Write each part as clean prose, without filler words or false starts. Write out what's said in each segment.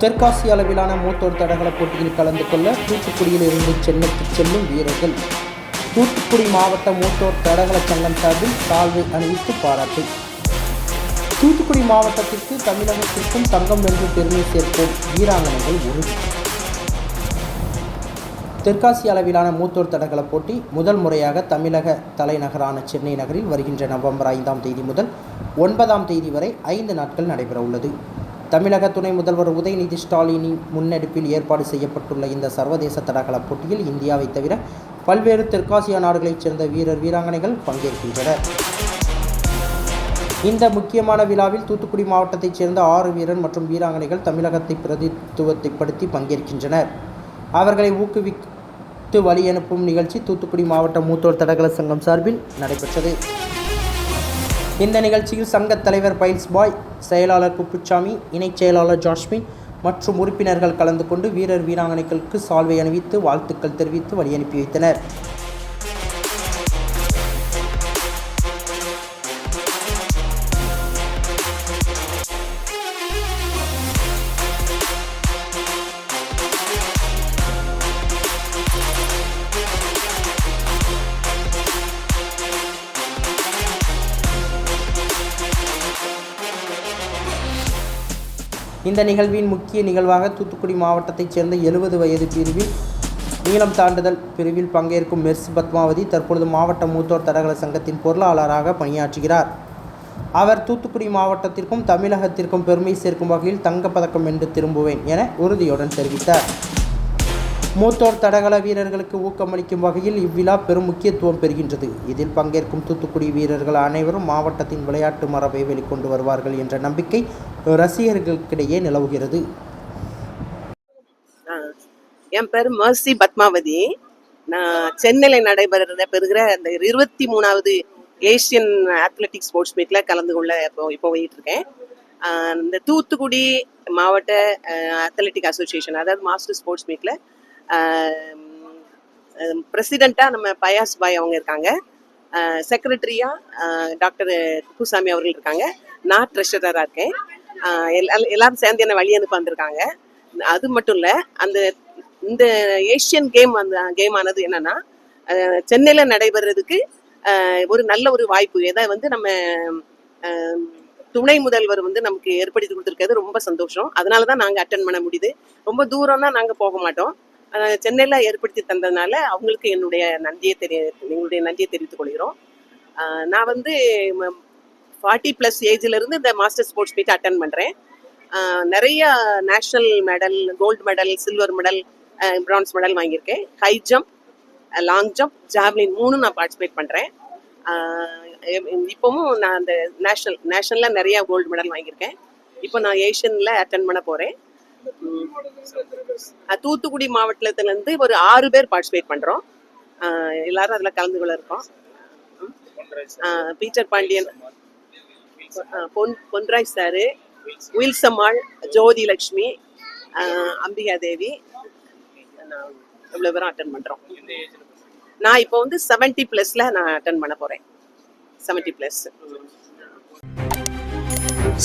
தெற்காசிய அளவிலான மூத்தோர் தடகள போட்டியில் கலந்து கொள்ள தூத்துக்குடியில் இருந்து சென்னைக்கு செல்லும் வீரர்கள். தூத்துக்குடி மாவட்ட மூத்தோர் தடகள சங்கம் சார்பில் சால்வை அணிவித்து பாராட்டு. தூத்துக்குடி மாவட்டத்திற்கு தமிழகத்திற்கும் தங்கம் வென்று பெருமை சேர்ப்போம், வீராங்கனைகள் உறுதி. தெற்காசிய அளவிலான மூத்தோர் தடகள போட்டி முதல் முறையாக தமிழக தலைநகரான சென்னை நகரில் வருகின்ற நவம்பர் 5ஆம் தேதி முதல் 9ஆம் தேதி வரை 5 நாட்கள் நடைபெற உள்ளது. தமிழக துணை முதல்வர் உதயநிதி ஸ்டாலினின் முன்னெடுப்பில் ஏற்பாடு செய்யப்பட்டுள்ள இந்த சர்வதேச தடகள போட்டியில் இந்தியாவை தவிர பல்வேறு தெற்காசிய நாடுகளைச் சேர்ந்த வீராங்கனைகள் பங்கேற்கின்றனர். இந்த முக்கியமான விழாவில் தூத்துக்குடி மாவட்டத்தைச் சேர்ந்த 6 வீரர் மற்றும் வீராங்கனைகள் தமிழகத்தை பிரதிநிதித்துவப்படுத்தி பங்கேற்கின்றனர். அவர்களை ஊக்குவித்து வழி அனுப்பும் நிகழ்ச்சி தூத்துக்குடி மாவட்ட மூத்தோர் தடகள சங்கம் சார்பில் நடைபெற்றது. இந்த நிகழ்ச்சியில் சங்க தலைவர் பைல்ஸ் பாய், செயலாளர் குப்புசாமி, இணைச் செயலாளர் ஜாஸ்மின் மற்றும் உறுப்பினர்கள் கலந்து கொண்டு வீரர் வீராங்கனைகளுக்கு சால்வை அணிவித்து வாழ்த்துக்கள் தெரிவித்து வழி அனுப்பி வைத்தனர். இந்த நிகழ்வின் முக்கிய நிகழ்வாக தூத்துக்குடி மாவட்டத்தைச் சேர்ந்த 70 வயது பிரிவில் நீளம் தாண்டுதல் பிரிவில் பங்கேற்கும் மெர்ஸ் பத்மாவதி தற்பொழுது மாவட்ட மூத்தோர் தடகள சங்கத்தின் பொருளாளராக பணியாற்றுகிறார். அவர் தூத்துக்குடி மாவட்டத்திற்கும் தமிழகத்திற்கும் பெருமை சேர்க்கும் வகையில் தங்கப்பதக்கம் வென்று திரும்புவேன் என உறுதியுடன் தெரிவித்தார். மூத்தோர் தடகள வீரர்களுக்கு ஊக்கமளிக்கும் வகையில் இவ்விழா பெரும் முக்கியத்துவம் பெறுகின்றது. இதில் பங்கேற்கும் தூத்துக்குடி வீரர்கள் அனைவரும் மாவட்டத்தின் விளையாட்டு மரபை வெளிக்கொண்டு வருவார்கள் என்ற நம்பிக்கை ரசிகர்களுக்கிடையே நிலவுகிறது. என் பேர் மெர்சி பத்மாவதி. நான் சென்னையில் நடைபெறுகிற அந்த 23வது ஏசியன் அத்லெட்டிக்ஸ் ஸ்போர்ட்ஸ் மீட்டில் கலந்து கொள்ள இப்போ போயிட்டு இருக்கேன். இந்த தூத்துக்குடி மாவட்ட அத்லெட்டிக் அசோசியேஷன், அதாவது மாஸ்டர் ஸ்போர்ட்ஸ் மீட்டில் பிரசிடெண்ட்டாக நம்ம பயாஸ் பாய் அவங்க இருக்காங்க. செக்ரட்டரியாக டாக்டர் குப்புசாமி அவர்கள் இருக்காங்க. நான் ட்ரெஷரராக இருக்கேன். எல்லாரும் சேர்ந்து என்ன வழி அனுப்ப வந்திருக்காங்க. அது மட்டும் இல்லை, இந்த ஏஷியன் கேமானது என்னன்னா சென்னையில் நடைபெறதுக்கு ஒரு நல்ல ஒரு வாய்ப்பு. எதை நம்ம துணை முதல்வர் நமக்கு ஏற்படுத்தி கொடுத்துருக்கிறது ரொம்ப சந்தோஷம். அதனால தான் நாங்கள் அட்டென்ட் பண்ண முடியுது. ரொம்ப தூரம்னா நாங்கள் போக மாட்டோம். சென்னையில் ஏற்படுத்தி தந்ததுனால அவங்களுக்கு எங்களுடைய நன்றியை தெரிவித்துக் கொள்கிறோம். நான் 40+ ஏஜ்லேருந்து இந்த மாஸ்டர் ஸ்போர்ட்ஸ் மீட் அட்டென்ட் பண்ணுறேன். நிறைய national medal, gold medal, silver medal, bronze medal வாங்கியிருக்கேன். High jump, long jump, javelin 3 நான் பார்ட்டிசிபேட் பண்ணுறேன். இப்போவும் நான் அந்த நேஷனலில் நிறைய கோல்டு மெடல் வாங்கியிருக்கேன். இப்போ நான் ஏஷியனில் அட்டென்ட் பண்ண போகிறேன். தூத்துக்குடி மாவட்டத்திலேருந்து ஒரு 6 பேர் பார்ட்டிசிபேட் பண்ணுறோம். எல்லாரும் அதில் கலந்து கொள்ள இருக்கோம். பீட்டர் பாண்டியன், பொன்ராய் சாரு, வில்சம்மாள், ஜோதி லட்சுமி, அம்பிகா தேவி, இவ்வளோ பேரும் அட்டன் பண்ணுறோம். நான் இப்போ 70+ல நான் அட்டன் பண்ண போகிறேன். 70+.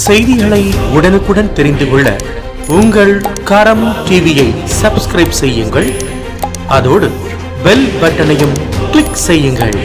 செய்திகளை உடனுக்குடன் தெரிந்து கொள்ள உங்கள் கரம் டிவியை சப்ஸ்கிரைப் செய்யுங்கள். அதோடு பெல் பட்டனையும் கிளிக் செய்யுங்கள்.